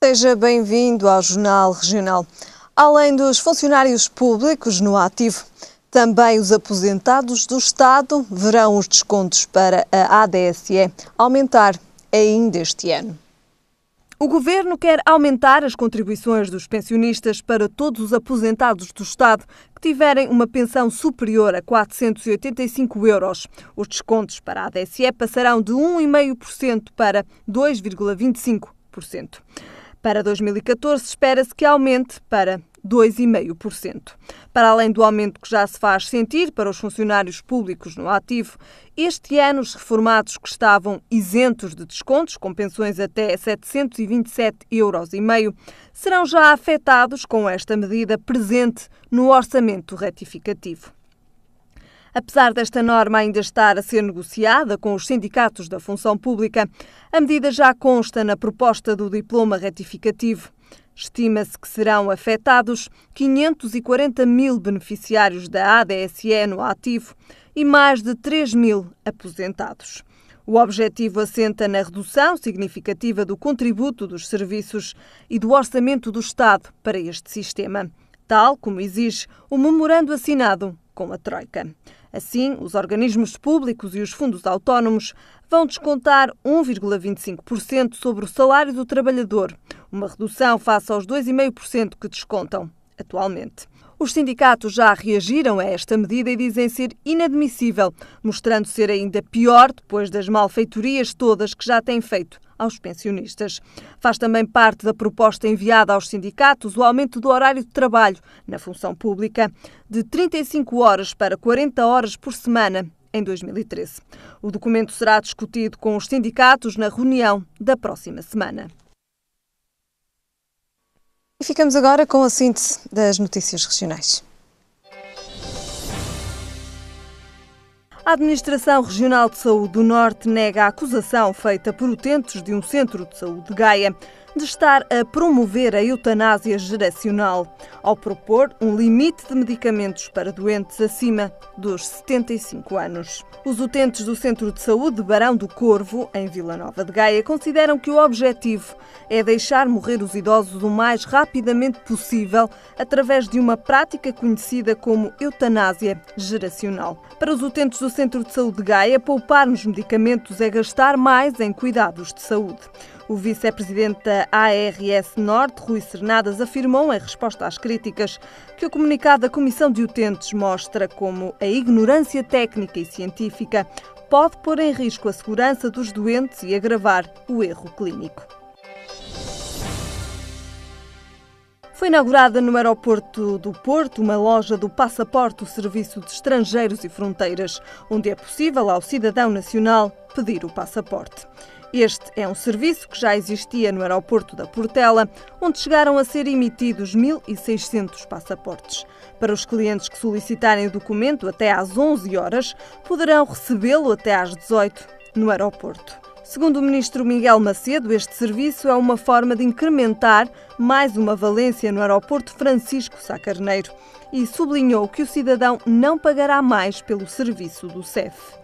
Seja bem-vindo ao Jornal Regional. Além dos funcionários públicos no ativo, também os aposentados do Estado verão os descontos para a ADSE aumentar ainda este ano. O Governo quer aumentar as contribuições dos pensionistas para todos os aposentados do Estado que tiverem uma pensão superior a 485 euros. Os descontos para a ADSE passarão de 1,5% para 2,25%. Para 2014, espera-se que aumente para 2,5%. Para além do aumento que já se faz sentir para os funcionários públicos no ativo, este ano os reformados que estavam isentos de descontos, com pensões até 727,5 euros, serão já afetados com esta medida presente no orçamento retificativo. Apesar desta norma ainda estar a ser negociada com os sindicatos da função pública, a medida já consta na proposta do diploma retificativo. Estima-se que serão afetados 540 mil beneficiários da ADSE no ativo e mais de 3 mil aposentados. O objetivo assenta na redução significativa do contributo dos serviços e do orçamento do Estado para este sistema, tal como exige o memorando assinado com a Troika. Assim, os organismos públicos e os fundos autónomos vão descontar 1,25% sobre o salário do trabalhador, uma redução face aos 2,5% que descontam atualmente. Os sindicatos já reagiram a esta medida e dizem ser inadmissível, mostrando ser ainda pior depois das malfeitorias todas que já têm feito aos pensionistas. Faz também parte da proposta enviada aos sindicatos o aumento do horário de trabalho na função pública de 35 horas para 40 horas por semana em 2013. O documento será discutido com os sindicatos na reunião da próxima semana. E ficamos agora com a síntese das notícias regionais. A Administração Regional de Saúde do Norte nega a acusação feita por utentes de um centro de saúde de Gaia de estar a promover a eutanásia geracional, ao propor um limite de medicamentos para doentes acima dos 75 anos. Os utentes do Centro de Saúde de Barão do Corvo, em Vila Nova de Gaia, consideram que o objetivo é deixar morrer os idosos o mais rapidamente possível através de uma prática conhecida como eutanásia geracional. Para os utentes do Centro de Saúde de Gaia, poupar nos medicamentos é gastar mais em cuidados de saúde. O vice-presidente da ARS Norte, Rui Cernadas, afirmou, em resposta às críticas, que o comunicado da Comissão de Utentes mostra como a ignorância técnica e científica pode pôr em risco a segurança dos doentes e agravar o erro clínico. Foi inaugurada no aeroporto do Porto uma loja do Passaporte, o Serviço de Estrangeiros e Fronteiras, onde é possível ao cidadão nacional pedir o passaporte. Este é um serviço que já existia no aeroporto da Portela, onde chegaram a ser emitidos 1.600 passaportes. Para os clientes que solicitarem o documento até às 11 horas, poderão recebê-lo até às 18 no aeroporto. Segundo o ministro Miguel Macedo, este serviço é uma forma de incrementar mais uma valência no aeroporto Francisco Sá Carneiro e sublinhou que o cidadão não pagará mais pelo serviço do CEF.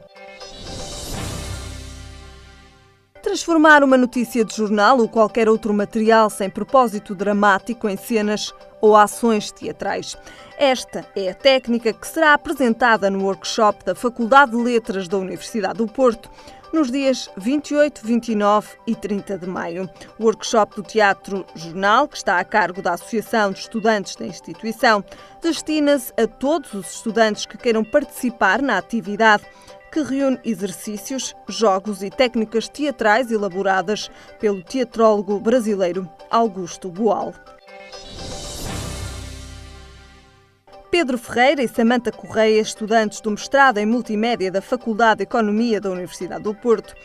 Transformar uma notícia de jornal ou qualquer outro material sem propósito dramático em cenas ou ações teatrais. Esta é a técnica que será apresentada no workshop da Faculdade de Letras da Universidade do Porto, nos dias 28, 29 e 30 de maio. O workshop do Teatro Jornal, que está a cargo da Associação de Estudantes da instituição, destina-se a todos os estudantes que queiram participar na atividade, que reúne exercícios, jogos e técnicas teatrais elaboradas pelo teatrólogo brasileiro Augusto Boal. Pedro Ferreira e Samanta Correia, estudantes do mestrado em Multimédia da Faculdade de Economia da Universidade do Porto,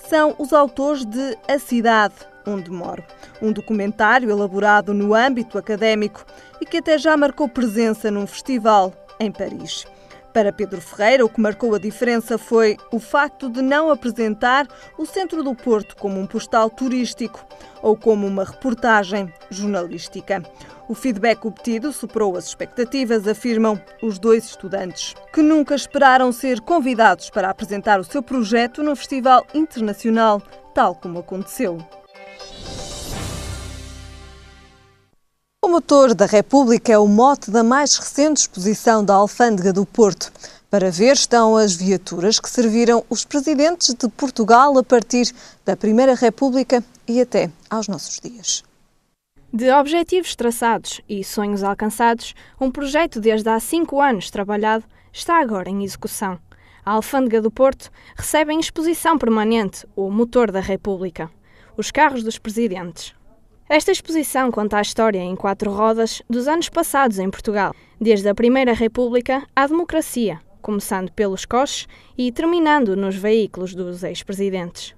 são os autores de A Cidade Onde Moro, um documentário elaborado no âmbito académico e que até já marcou presença num festival em Paris. Para Pedro Ferreira, o que marcou a diferença foi o facto de não apresentar o centro do Porto como um postal turístico ou como uma reportagem jornalística. O feedback obtido superou as expectativas, afirmam os dois estudantes, que nunca esperaram ser convidados para apresentar o seu projeto num festival internacional, tal como aconteceu. motor da República é o mote da mais recente exposição da Alfândega do Porto. Para ver estão as viaturas que serviram os presidentes de Portugal a partir da Primeira República e até aos nossos dias. De objetivos traçados e sonhos alcançados, um projeto desde há 5 anos trabalhado está agora em execução. A Alfândega do Porto recebe em exposição permanente o motor da República, os carros dos presidentes. Esta exposição conta a história em 4 rodas dos anos passados em Portugal, desde a Primeira República à democracia, começando pelos coches e terminando nos veículos dos ex-presidentes.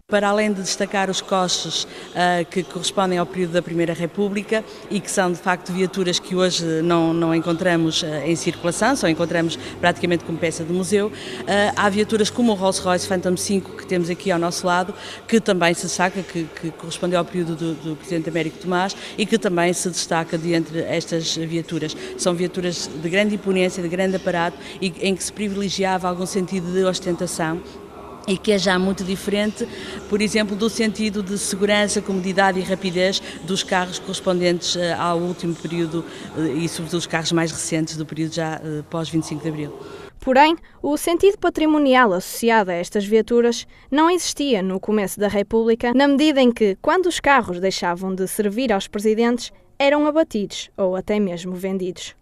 Para além de destacar os coches que correspondem ao período da Primeira República e que são de facto viaturas que hoje não encontramos em circulação, só encontramos praticamente como peça de museu, há viaturas como o Rolls-Royce Phantom 5 que temos aqui ao nosso lado, que também se destaca, que correspondeu ao período do Presidente Américo Tomás e que também se destaca de entre estas viaturas. São viaturas de grande imponência, de grande aparato e em que se privilegiava algum sentido de ostentação, e que é já muito diferente, por exemplo, do sentido de segurança, comodidade e rapidez dos carros correspondentes ao último período e sobretudo os carros mais recentes do período já pós-25 de Abril. Porém, o sentido patrimonial associado a estas viaturas não existia no começo da República, na medida em que, quando os carros deixavam de servir aos presidentes, eram abatidos ou até mesmo vendidos.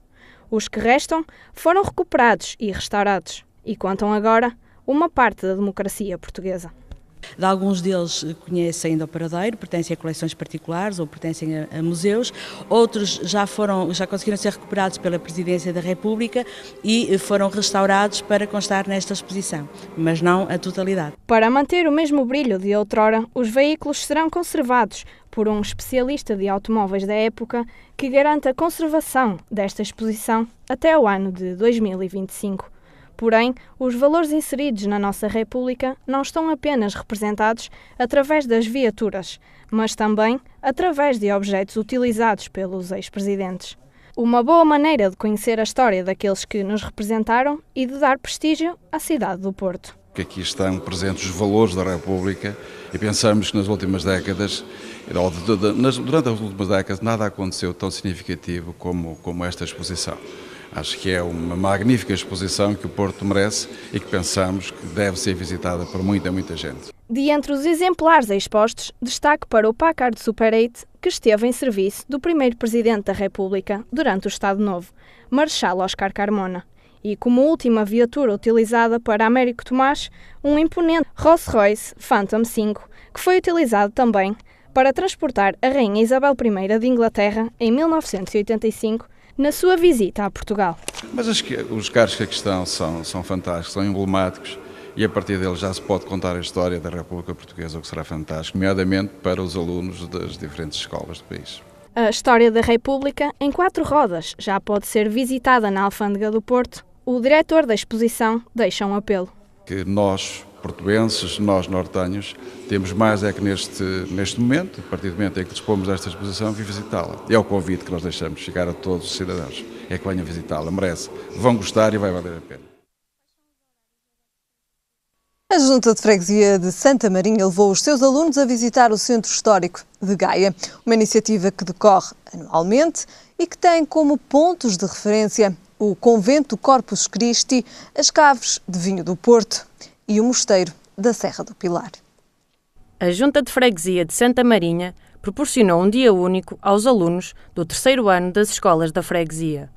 Os que restam foram recuperados e restaurados e contam agora uma parte da democracia portuguesa. De alguns deles conhece ainda o paradeiro, pertencem a coleções particulares ou pertencem a museus, outros já conseguiram ser recuperados pela Presidência da República e foram restaurados para constar nesta exposição, mas não a totalidade. Para manter o mesmo brilho de outrora, os veículos serão conservados por um especialista de automóveis da época que garante a conservação desta exposição até o ano de 2025. Porém, os valores inseridos na nossa República não estão apenas representados através das viaturas, mas também através de objetos utilizados pelos ex-presidentes. Uma boa maneira de conhecer a história daqueles que nos representaram e de dar prestígio à cidade do Porto. Aqui estão presentes os valores da República e pensamos que nas últimas décadas, durante as últimas décadas, nada aconteceu tão significativo como esta exposição. Acho que é uma magnífica exposição que o Porto merece e que pensamos que deve ser visitada por muita gente. De entre os exemplares expostos, destaque para o Packard Super 8, que esteve em serviço do primeiro Presidente da República durante o Estado Novo, Marechal Oscar Carmona. E como última viatura utilizada para Américo Tomás, um imponente Rolls-Royce Phantom 5, que foi utilizado também para transportar a Rainha Isabel I de Inglaterra em 1985, na sua visita a Portugal. Mas acho que os carros que aqui estão são fantásticos, são emblemáticos e a partir deles já se pode contar a história da República Portuguesa, o que será fantástico, nomeadamente para os alunos das diferentes escolas do país. A história da República em 4 rodas já pode ser visitada na Alfândega do Porto. O diretor da exposição deixa um apelo. Que nós, portuenses, nós nortenhos, temos mais é que neste momento, a partir do momento em que dispomos desta exposição, vir visitá-la. É o convite que nós deixamos chegar a todos os cidadãos. É que venham visitá-la, merece. Vão gostar e vai valer a pena. A Junta de Freguesia de Santa Marinha levou os seus alunos a visitar o Centro Histórico de Gaia, uma iniciativa que decorre anualmente e que tem como pontos de referência o Convento Corpus Christi, as Caves de Vinho do Porto e o Mosteiro da Serra do Pilar. A Junta de Freguesia de Santa Marinha proporcionou um dia único aos alunos do 3º ano das escolas da freguesia.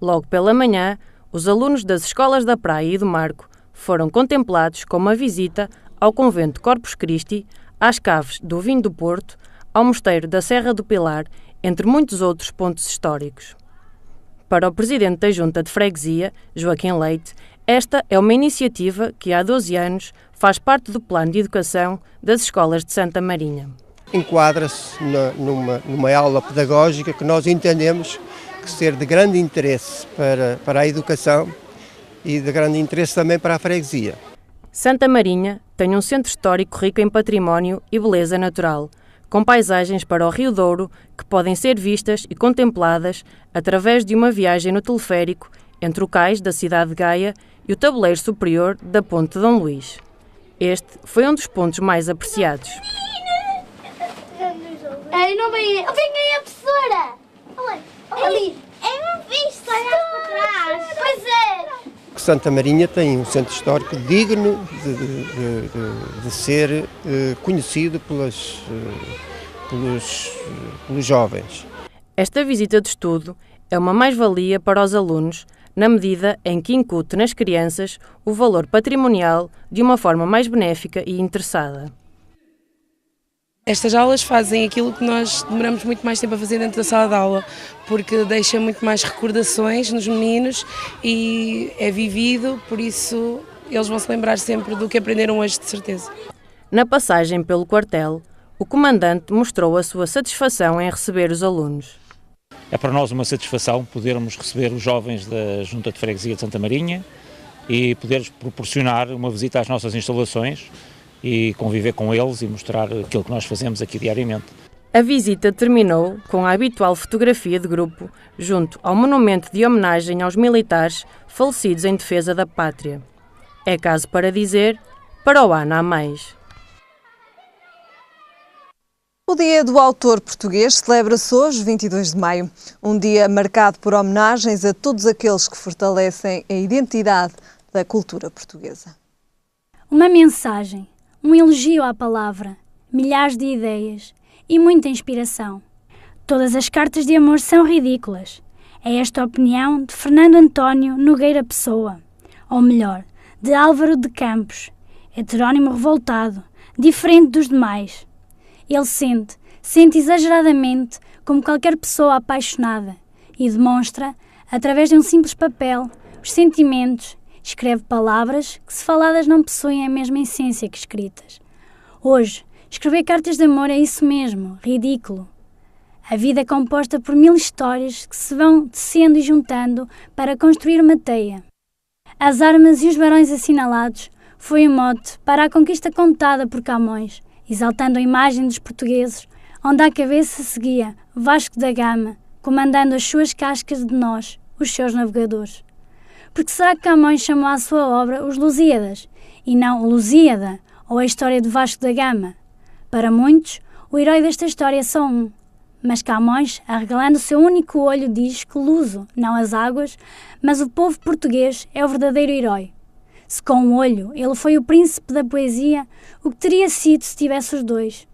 Logo pela manhã, os alunos das escolas da Praia e do Marco foram contemplados com uma visita ao Convento Corpus Christi, às Caves do Vinho do Porto, ao Mosteiro da Serra do Pilar, entre muitos outros pontos históricos. Para o presidente da Junta de Freguesia, Joaquim Leite, esta é uma iniciativa que há 12 anos faz parte do plano de educação das escolas de Santa Marinha. Enquadra-se numa aula pedagógica que nós entendemos que ser de grande interesse para a educação e de grande interesse também para a freguesia. Santa Marinha tem um centro histórico rico em património e beleza natural, com paisagens para o Rio Douro que podem ser vistas e contempladas através de uma viagem no teleférico entre o cais da cidade de Gaia e o tabuleiro superior da Ponte Dom Luís. Este foi um dos pontos mais apreciados. Ei, não vem aí a professora! Ali. É um visto, olhar para trás. Pois é. Santa Marinha tem um centro histórico digno de ser conhecido pelos jovens. Esta visita de estudo é uma mais-valia para os alunos, na medida em que incute nas crianças o valor patrimonial de uma forma mais benéfica e interessada. Estas aulas fazem aquilo que nós demoramos muito mais tempo a fazer dentro da sala de aula, porque deixa muito mais recordações nos meninos e é vivido, por isso eles vão se lembrar sempre do que aprenderam hoje, de certeza. Na passagem pelo quartel, o comandante mostrou a sua satisfação em receber os alunos. É para nós uma satisfação podermos receber os jovens da Junta de Freguesia de Santa Marinha e poder proporcionar uma visita às nossas instalações e conviver com eles e mostrar aquilo que nós fazemos aqui diariamente. A visita terminou com a habitual fotografia de grupo junto ao monumento de homenagem aos militares falecidos em defesa da pátria. É caso para dizer, para o ano há mais. O Dia do Autor Português celebra-se hoje, 22 de maio, um dia marcado por homenagens a todos aqueles que fortalecem a identidade da cultura portuguesa. Uma mensagem, um elogio à palavra, milhares de ideias e muita inspiração. Todas as cartas de amor são ridículas. É esta a opinião de Fernando António Nogueira Pessoa, ou melhor, de Álvaro de Campos, heterónimo revoltado, diferente dos demais. Ele sente exageradamente como qualquer pessoa apaixonada e demonstra, através de um simples papel, os sentimentos. Escreve palavras que, se faladas, não possuem a mesma essência que escritas. Hoje, escrever cartas de amor é isso mesmo, ridículo. A vida é composta por 1000 histórias que se vão tecendo e juntando para construir uma teia. As armas e os barões assinalados foi o mote para a conquista contada por Camões, exaltando a imagem dos portugueses, onde à cabeça seguia Vasco da Gama, comandando as suas cascas de nós, os seus navegadores. Porque será que Camões chamou à sua obra os Lusíadas, e não o Lusíada, ou a história de Vasco da Gama? Para muitos, o herói desta história é só um. Mas Camões, arregalando o seu único olho, diz que Luso, não as águas, mas o povo português é o verdadeiro herói. Se com um olho ele foi o príncipe da poesia, o que teria sido se tivesse os dois?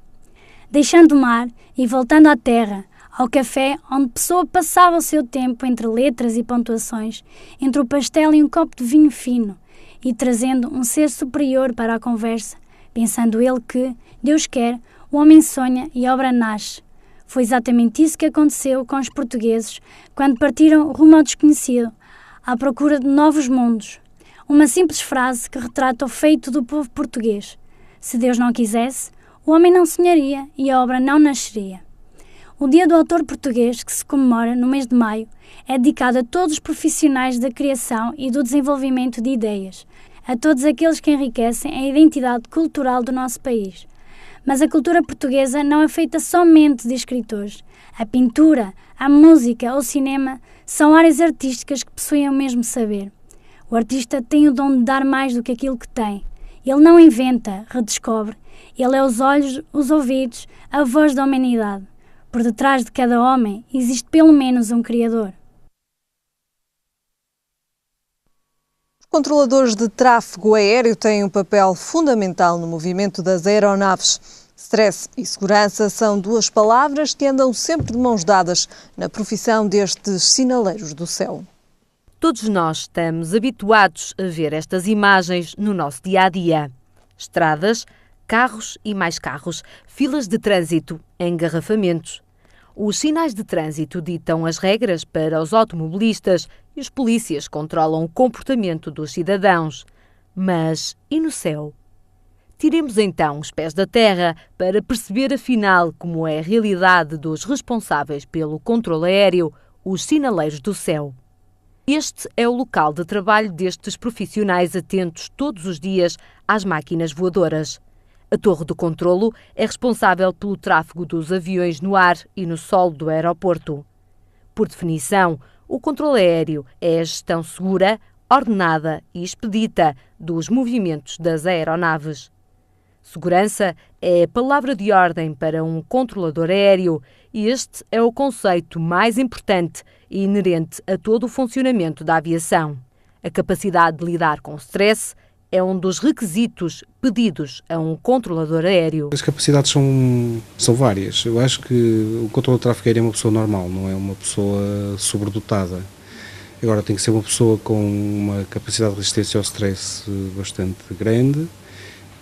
Deixando o mar e voltando à terra, ao café onde Pessoa passava o seu tempo entre letras e pontuações, entre o pastel e um copo de vinho fino, e trazendo um ser superior para a conversa, pensando ele que, Deus quer, o homem sonha e a obra nasce. Foi exatamente isso que aconteceu com os portugueses quando partiram rumo ao desconhecido, à procura de novos mundos. Uma simples frase que retrata o feito do povo português. Se Deus não quisesse, o homem não sonharia e a obra não nasceria. O Dia do Autor Português, que se comemora no mês de maio, é dedicado a todos os profissionais da criação e do desenvolvimento de ideias, a todos aqueles que enriquecem a identidade cultural do nosso país. Mas a cultura portuguesa não é feita somente de escritores. A pintura, a música ou o cinema são áreas artísticas que possuem o mesmo saber. O artista tem o dom de dar mais do que aquilo que tem. Ele não inventa, redescobre. Ele é os olhos, os ouvidos, a voz da humanidade. Por detrás de cada homem existe pelo menos um criador. Os controladores de tráfego aéreo têm um papel fundamental no movimento das aeronaves. Stress e segurança são duas palavras que andam sempre de mãos dadas na profissão destes sinaleiros do céu. Todos nós estamos habituados a ver estas imagens no nosso dia-a-dia. Estradas, carros e mais carros, filas de trânsito, engarrafamentos. Os sinais de trânsito ditam as regras para os automobilistas e os polícias controlam o comportamento dos cidadãos. Mas e no céu? Tiremos então os pés da terra para perceber afinal como é a realidade dos responsáveis pelo controle aéreo, os sinaleiros do céu. Este é o local de trabalho destes profissionais atentos todos os dias às máquinas voadoras. A torre de controlo é responsável pelo tráfego dos aviões no ar e no solo do aeroporto. Por definição, o controle aéreo é a gestão segura, ordenada e expedita dos movimentos das aeronaves. Segurança é a palavra de ordem para um controlador aéreo e este é o conceito mais importante e inerente a todo o funcionamento da aviação. A capacidade de lidar com o stress é um dos requisitos pedidos a um controlador aéreo. As capacidades são várias. Eu acho que o controlador de tráfego aéreo é uma pessoa normal, não é uma pessoa sobredotada. Agora tem que ser uma pessoa com uma capacidade de resistência ao stress bastante grande,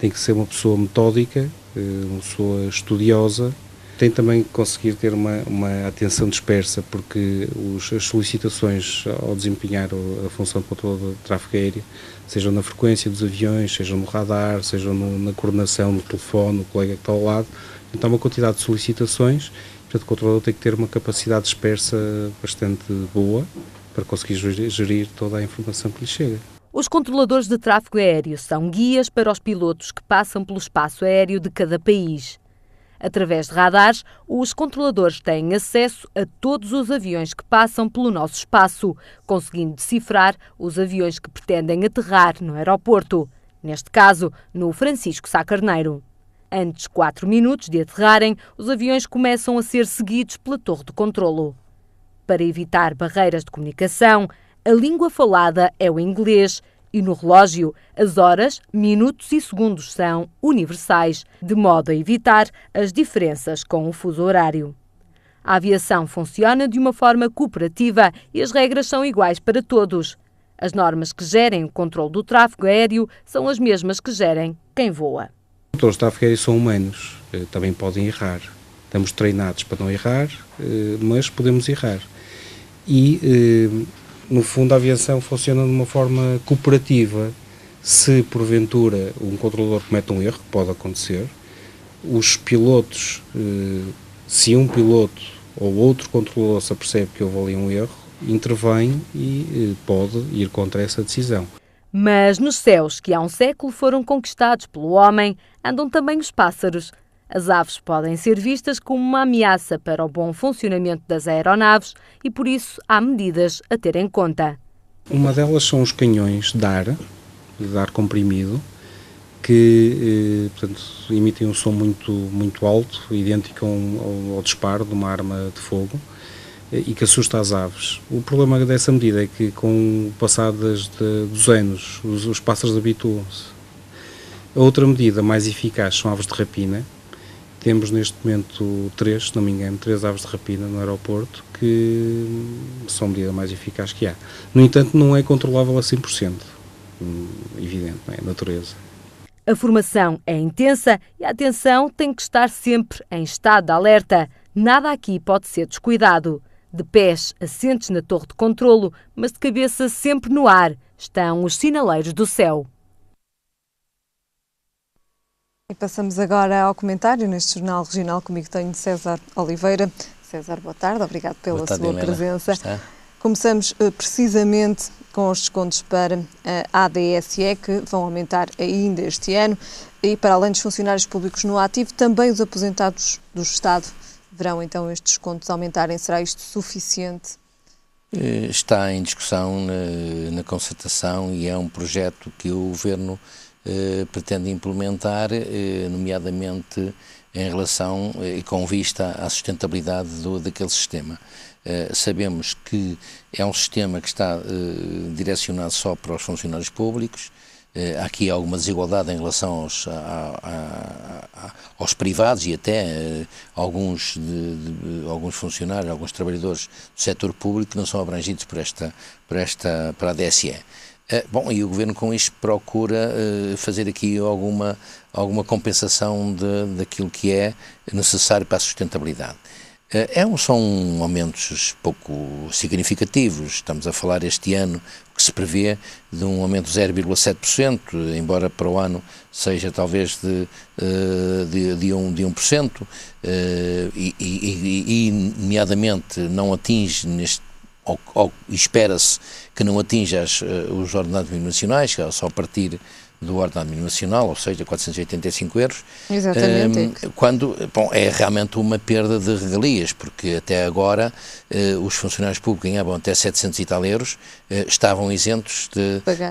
tem que ser uma pessoa metódica, uma pessoa estudiosa, tem também que conseguir ter uma atenção dispersa, porque as solicitações ao desempenhar a função de controlador de tráfego aéreo, sejam na frequência dos aviões, sejam no radar, sejam na coordenação no telefone, o colega que está ao lado, então há uma quantidade de solicitações, portanto o controlador tem que ter uma capacidade dispersa bastante boa para conseguir gerir toda a informação que lhe chega. Os controladores de tráfego aéreo são guias para os pilotos que passam pelo espaço aéreo de cada país. Através de radares, os controladores têm acesso a todos os aviões que passam pelo nosso espaço, conseguindo decifrar os aviões que pretendem aterrar no aeroporto, neste caso, no Francisco Sá Carneiro. Antes de 4 minutos de aterrarem, os aviões começam a ser seguidos pela torre de controlo. Para evitar barreiras de comunicação, a língua falada é o inglês e no relógio as horas, minutos e segundos são universais, de modo a evitar as diferenças com o fuso horário. A aviação funciona de uma forma cooperativa e as regras são iguais para todos. As normas que gerem o controle do tráfego aéreo são as mesmas que gerem quem voa. Os controladores de tráfego aéreo são humanos, também podem errar. Estamos treinados para não errar, mas podemos errar. E, no fundo, a aviação funciona de uma forma cooperativa. Se, porventura, um controlador comete um erro, que pode acontecer, os pilotos, se um piloto ou outro controlador se apercebe que houve ali um erro, intervém e pode ir contra essa decisão. Mas nos céus que há um século foram conquistados pelo homem, andam também os pássaros. As aves podem ser vistas como uma ameaça para o bom funcionamento das aeronaves e, por isso, há medidas a ter em conta. Uma delas são os canhões de ar comprimido, que portanto, emitem um som muito alto, idêntico ao disparo de uma arma de fogo, e que assusta as aves. O problema dessa medida é que, com o passar dos anos, os pássaros habituam-se. A outra medida mais eficaz são aves de rapina. Temos neste momento 3, se não me engano, 3 aves de rapina no aeroporto, que são a medida mais eficaz que há. No entanto, não é controlável a 100%, evidente, não é? A natureza. A formação é intensa e a atenção tem que estar sempre em estado de alerta. Nada aqui pode ser descuidado. De pés assentes na torre de controlo, mas de cabeça sempre no ar, estão os sinaleiros do céu. E passamos agora ao comentário neste Jornal Regional. Comigo tenho César Oliveira. César, boa tarde, obrigado pela sua presença. Começamos precisamente com os descontos para a ADSE, que vão aumentar ainda este ano, e para além dos funcionários públicos no ativo, também os aposentados do Estado verão então estes descontos aumentarem. Será isto suficiente? Está em discussão na concertação e é um projeto que o Governo pretende implementar, nomeadamente em relação e com vista à sustentabilidade daquele sistema. Sabemos que é um sistema que está direcionado só para os funcionários públicos. Há aqui alguma desigualdade em relação aos privados e até alguns funcionários, alguns trabalhadores do setor público que não são abrangidos para a DSE. Bom, e o Governo com isto procura fazer aqui alguma compensação daquilo que é necessário para a sustentabilidade. São aumentos pouco significativos. Estamos a falar este ano que se prevê de um aumento de 0,7%, embora para o ano seja talvez de 1%, e nomeadamente não atinge ou espera-se que não atinja os ordenados mínimos nacionais, que é só a partir do ordenado mínimo nacional, ou seja, 485 euros. Exatamente. Quando, bom, é realmente uma perda de regalias, porque até agora os funcionários públicos ganhavam até 700 e tal euros, estavam isentos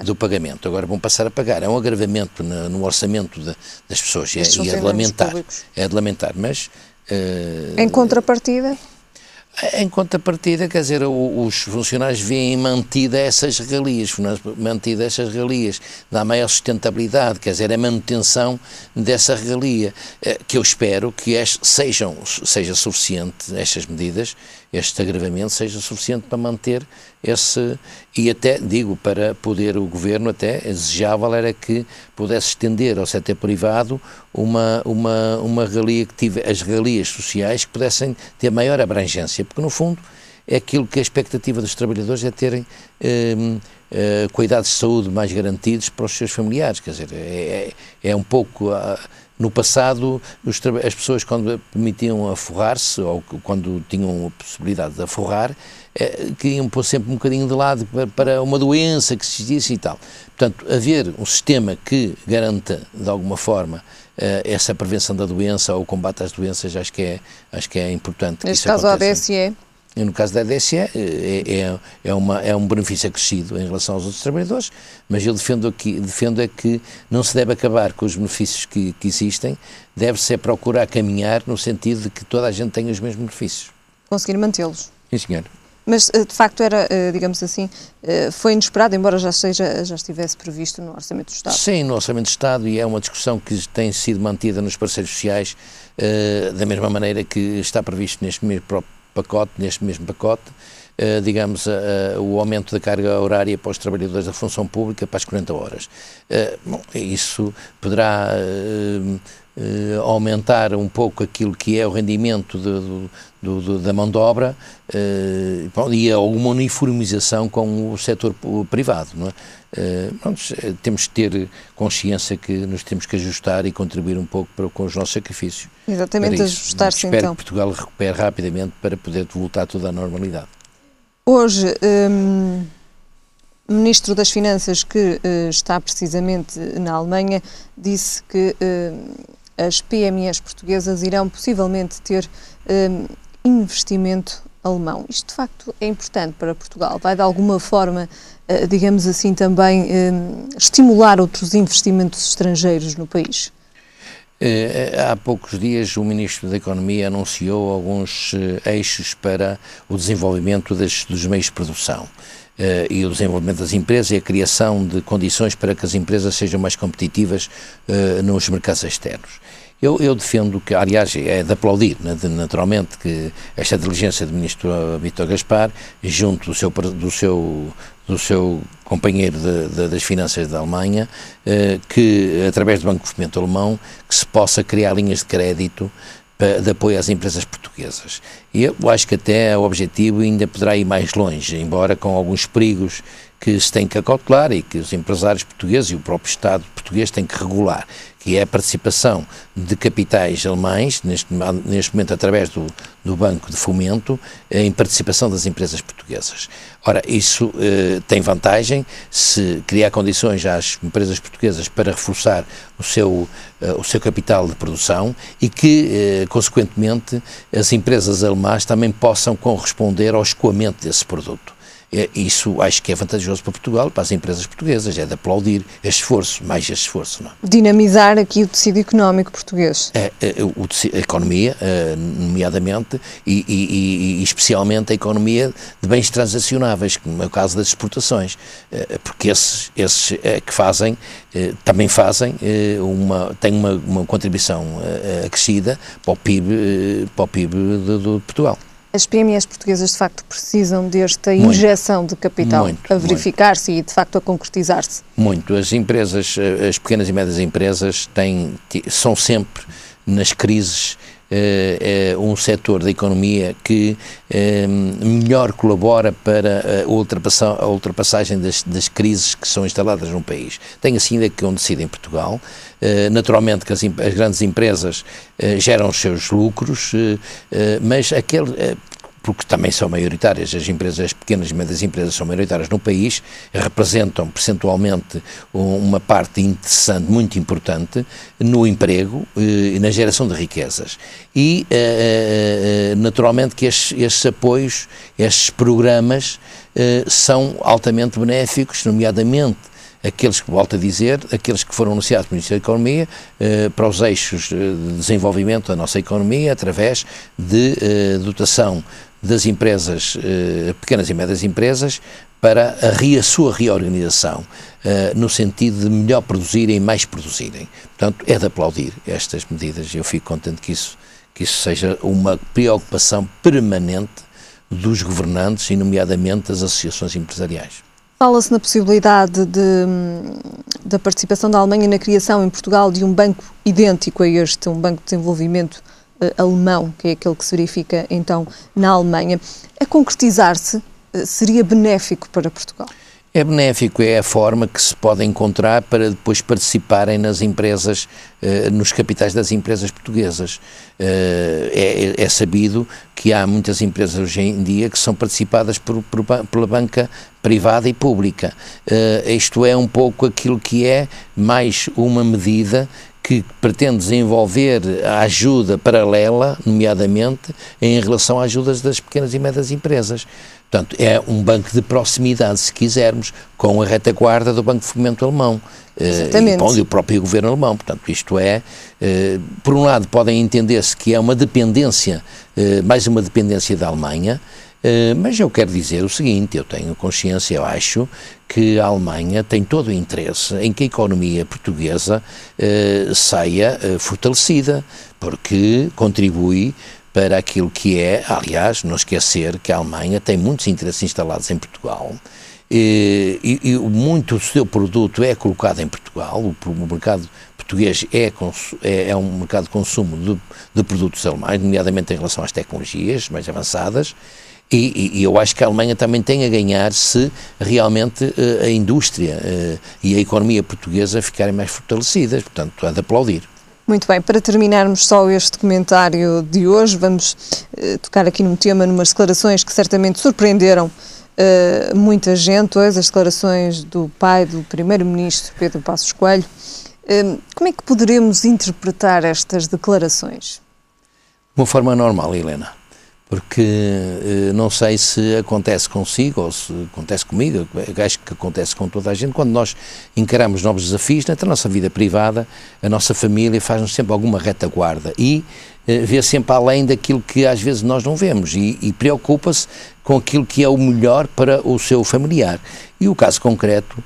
do pagamento. Agora vão passar a pagar. É um agravamento no orçamento das pessoas, e é de lamentar. É de lamentar, mas... Em contrapartida? Em contrapartida, quer dizer, os funcionários veem mantida essas regalias, dá maior sustentabilidade, quer dizer, a manutenção dessa regalia, que eu espero que seja suficiente, estas medidas, este agravamento seja suficiente para manter esse, e até, digo, para poder o Governo, até, desejável era que pudesse estender ao setor privado uma regalia que tivesse, as regalias sociais que pudessem ter maior abrangência, porque no fundo é aquilo que a expectativa dos trabalhadores é terem cuidados de saúde mais garantidos para os seus familiares, quer dizer, é um pouco... No passado, as pessoas, quando permitiam aforrar-se, ou quando tinham a possibilidade de aforrar, queriam pôr sempre um bocadinho de lado para uma doença que existisse e tal. Portanto, haver um sistema que garanta, de alguma forma, essa prevenção da doença ou o combate às doenças, acho que é importante. Neste caso, a ADSE? E no caso da ADSE, é um benefício acrescido em relação aos outros trabalhadores, mas eu defendo é que não se deve acabar com os benefícios que existem, deve-se procurar caminhar no sentido de que toda a gente tenha os mesmos benefícios. Conseguir mantê-los. Sim, senhor. Mas, de facto, era, digamos assim, foi inesperado, embora já estivesse previsto no Orçamento do Estado. Sim, no Orçamento do Estado, e é uma discussão que tem sido mantida nos parceiros sociais, da mesma maneira que está previsto neste mesmo pacote, digamos, o aumento da carga horária para os trabalhadores da função pública para as 40 horas. Bom, isso poderá aumentar um pouco aquilo que é o rendimento da mão de obra e alguma uniformização com o setor privado, não é? Temos que ter consciência que nos temos que ajustar e contribuir um pouco com os nossos sacrifícios. Exatamente, ajustar-se então. Espero que Portugal recupere rapidamente para poder voltar tudo à normalidade. Hoje, o Ministro das Finanças, que está precisamente na Alemanha, disse que as PMEs portuguesas irão possivelmente ter investimento alemão. Isto, de facto, é importante para Portugal. Vai, de alguma forma, digamos assim, também estimular outros investimentos estrangeiros no país? Há poucos dias o Ministro da Economia anunciou alguns eixos para o desenvolvimento dos meios de produção e o desenvolvimento das empresas e a criação de condições para que as empresas sejam mais competitivas nos mercados externos. Eu defendo que, aliás, é de aplaudir, naturalmente, que esta diligência do Ministro Vítor Gaspar, junto do seu companheiro das finanças da Alemanha, que, através do Banco de Fomento Alemão, que se possa criar linhas de crédito de apoio às empresas portuguesas. E eu acho que até o objetivo ainda poderá ir mais longe, embora com alguns perigos que se tem que acautelar e que os empresários portugueses e o próprio Estado português têm que regular, que é a participação de capitais alemães, neste momento através do Banco de Fomento, em participação das empresas portuguesas. Ora, isso tem vantagem se criar condições às empresas portuguesas para reforçar o seu capital de produção e que, consequentemente, as empresas alemãs também possam corresponder ao escoamento desse produto. Isso acho que é vantajoso para Portugal, para as empresas portuguesas, é de aplaudir este esforço, mais este esforço. Não? Dinamizar aqui o tecido económico português. A economia, nomeadamente, e especialmente a economia de bens transacionáveis, como é o caso das exportações, porque esses que fazem, também fazem, têm uma contribuição acrescida para o PIB de Portugal. As PMEs portuguesas, de facto, precisam desta injeção de capital a verificar-se e, de facto, a concretizar-se? Muito. As empresas, as pequenas e médias empresas são sempre, nas crises, um setor da economia que melhor colabora para a ultrapassagem das crises que são instaladas no país. Tem assim ainda que acontecido em Portugal. Naturalmente que as grandes empresas geram os seus lucros, mas porque também são maioritárias, as pequenas e médias empresas são maioritárias no país, representam percentualmente uma parte interessante, muito importante, no emprego e na geração de riquezas. E, naturalmente, que estes apoios, estes programas, são altamente benéficos, nomeadamente aqueles que, volto a dizer, aqueles que foram anunciados pelo Ministério da Economia para os eixos de desenvolvimento da nossa economia, através de dotação das empresas, pequenas e médias empresas, para a sua reorganização, no sentido de melhor produzirem e mais produzirem. Portanto, é de aplaudir estas medidas e eu fico contente que isso seja uma preocupação permanente dos governantes e, nomeadamente, das associações empresariais. Fala-se na possibilidade da participação da Alemanha na criação em Portugal de um banco idêntico a este, um banco de desenvolvimento alemão, que é aquele que se verifica então na Alemanha. A concretizar-se, seria benéfico para Portugal? É benéfico, é a forma que se pode encontrar para depois participarem nas empresas, nos capitais das empresas portuguesas. É sabido que há muitas empresas hoje em dia que são participadas pela banca privada e pública. Isto é um pouco aquilo que é mais uma medida que pretende desenvolver a ajuda paralela, nomeadamente, em relação às ajudas das pequenas e médias empresas. Portanto, é um banco de proximidade, se quisermos, com a retaguarda do Banco de Fomento Alemão. E o próprio governo alemão. Portanto, isto por um lado, podem entender-se que é uma dependência, mais uma dependência da Alemanha, mas eu quero dizer o seguinte, eu tenho consciência, eu acho que a Alemanha tem todo o interesse em que a economia portuguesa saia fortalecida, porque contribui para aquilo que é, aliás, não esquecer que a Alemanha tem muitos interesses instalados em Portugal e muito do seu produto é colocado em Portugal. O mercado português é um mercado de consumo de produtos alemães, nomeadamente em relação às tecnologias mais avançadas. E eu acho que a Alemanha também tem a ganhar se realmente a indústria e a economia portuguesa ficarem mais fortalecidas, portanto, é de aplaudir. Muito bem, para terminarmos só este comentário de hoje, vamos tocar aqui num tema, numas declarações que certamente surpreenderam muita gente hoje, as declarações do pai do primeiro-ministro, Pedro Passos Coelho. Como é que poderemos interpretar estas declarações? De uma forma normal, Helena. Porque não sei se acontece consigo ou se acontece comigo, acho que acontece com toda a gente, quando nós encaramos novos desafios na nossa vida privada, a nossa família faz-nos sempre alguma retaguarda e vê sempre além daquilo que às vezes nós não vemos e preocupa-se com aquilo que é o melhor para o seu familiar. E o caso concreto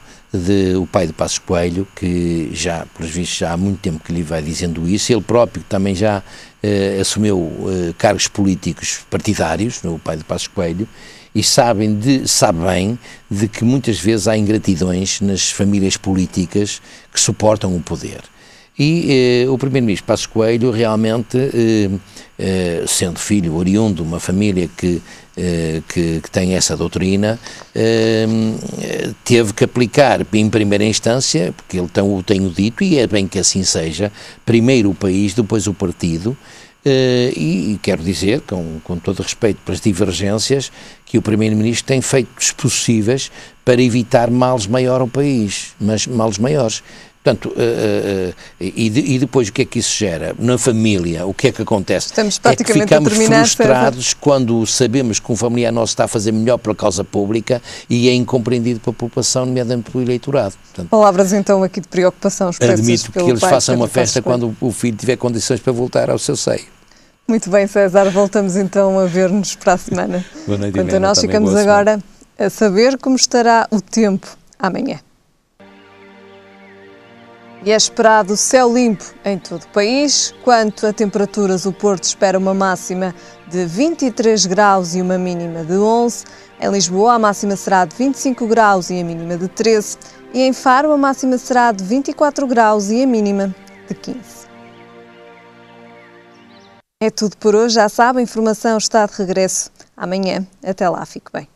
o pai de Passos Coelho, que já, pelos vistos, já há muito tempo que lhe vai dizendo isso, ele próprio também já assumiu cargos políticos partidários, o pai de Passos Coelho, e sabe bem de que muitas vezes há ingratidões nas famílias políticas que suportam o poder. E o primeiro-ministro Passos Coelho realmente, sendo filho oriundo de uma família que tem essa doutrina, teve que aplicar em primeira instância, porque ele tem o dito, e é bem que assim seja, primeiro o país, depois o partido, e quero dizer, com todo respeito para as divergências, que o primeiro-ministro tem feito os possíveis para evitar males maiores ao país, mas males maiores. Portanto, e depois o que é que isso gera? Na família, o que é que acontece? Estamos praticamente ficamos frustrados quando sabemos que um familiar nosso está a fazer melhor pela causa pública e é incompreendido pela população, nomeadamente pelo eleitorado. Portanto, palavras então aqui de preocupação expressas admito que eles façam uma festa quando o filho tiver condições para voltar ao seu seio. Muito bem, César, voltamos então a ver-nos para a semana. Boa noite, Quanto a nós, ficamos agora a saber como estará o tempo amanhã. E é esperado céu limpo em todo o país. Quanto a temperaturas, o Porto espera uma máxima de 23 graus e uma mínima de 11. Em Lisboa, a máxima será de 25 graus e a mínima de 13. E em Faro, a máxima será de 24 graus e a mínima de 15. É tudo por hoje. Já sabe, a informação está de regresso amanhã. Até lá, fique bem.